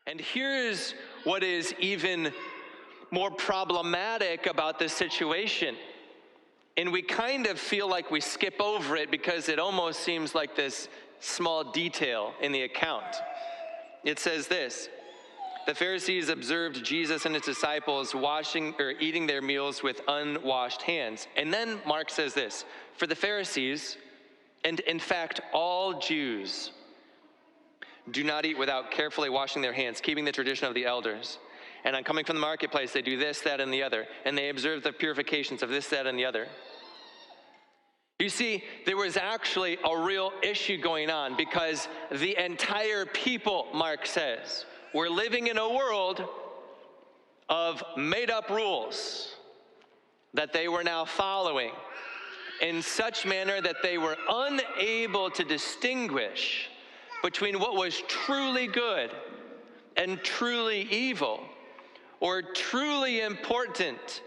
And here's what is even more problematic about this situation. And we kind of feel like we skip over it because it almost seems like this small detail in the account. It says this: the Pharisees observed Jesus and his disciples eating their meals with unwashed hands. And then Mark says this: for the Pharisees, and in fact all Jews, do not eat without carefully washing their hands, keeping the tradition of the elders. And on coming from the marketplace, they do this, that, and the other. And they observe the purifications of this, that, and the other. You see, there was actually a real issue going on because the entire people, Mark says, were living in a world of made-up rules that they were now following in such manner that they were unable to distinguish between what was truly good and truly evil, or truly important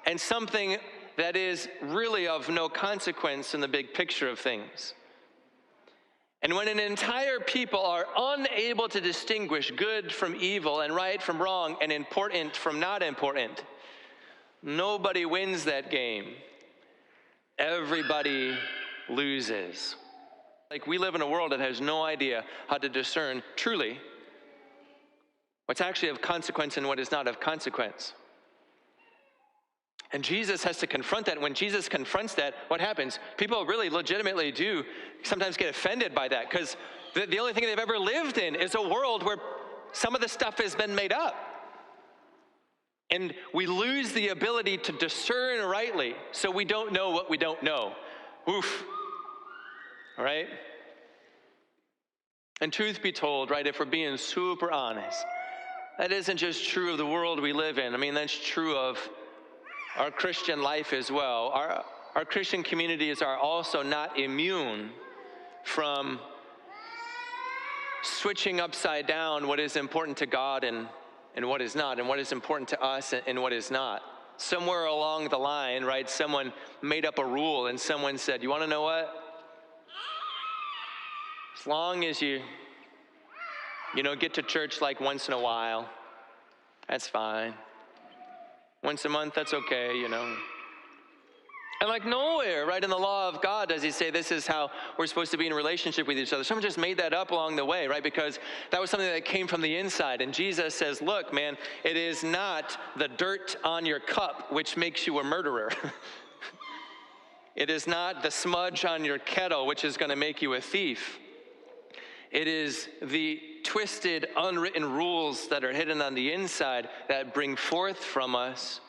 and something that is really of no consequence in the big picture of things. And when an entire people are unable to distinguish good from evil and right from wrong and important from not important, nobody wins that game. Everybody loses. Like, we live in a world that has no idea how to discern truly what's actually of consequence and what is not of consequence. And Jesus has to confront that. When Jesus confronts that, what happens? People really legitimately do sometimes get offended by that, because the only thing they've ever lived in is a world where some of the stuff has been made up. And we lose the ability to discern rightly, so we don't know what we don't know. Oof. All right? And truth be told, right, if we're being super honest, that isn't just true of the world we live in. I mean, that's true of our Christian life as well. Our Christian communities are also not immune from switching upside down what is important to God and what is not, and what is important to us and what is not. Somewhere along the line, right, someone made up a rule and someone said, you want to know what? As long as you get to church like once in a while, that's fine. Once a month, that's okay, And like nowhere, right, in the law of God does he say this is how we're supposed to be in a relationship with each other. Someone just made that up along the way, right, because that was something that came from the inside. And Jesus says, look, man, it is not the dirt on your cup which makes you a murderer. It is not the smudge on your kettle which is going to make you a thief. It is the twisted, unwritten rules that are hidden on the inside that bring forth from us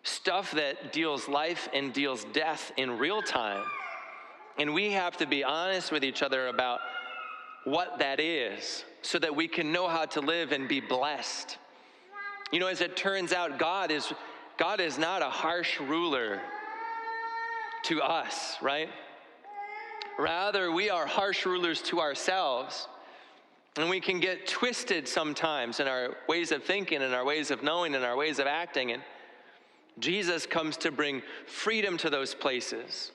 stuff that deals life and deals death in real time. And we have to be honest with each other about what that is so that we can know how to live and be blessed. As it turns out, God is not a harsh ruler to us, right? Rather, we are harsh rulers to ourselves, and we can get twisted sometimes in our ways of thinking and our ways of knowing and our ways of acting, and Jesus comes to bring freedom to those places.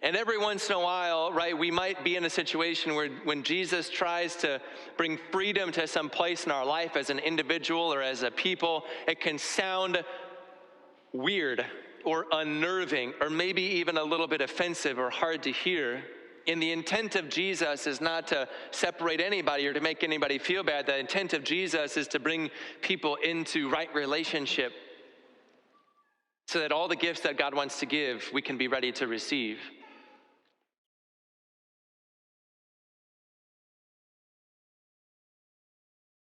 And every once in a while, right, we might be in a situation where when Jesus tries to bring freedom to some place in our life as an individual or as a people, it can sound weird or unnerving, or maybe even a little bit offensive or hard to hear. And the intent of Jesus is not to separate anybody or to make anybody feel bad. The intent of Jesus is to bring people into right relationship so that all the gifts that God wants to give, we can be ready to receive.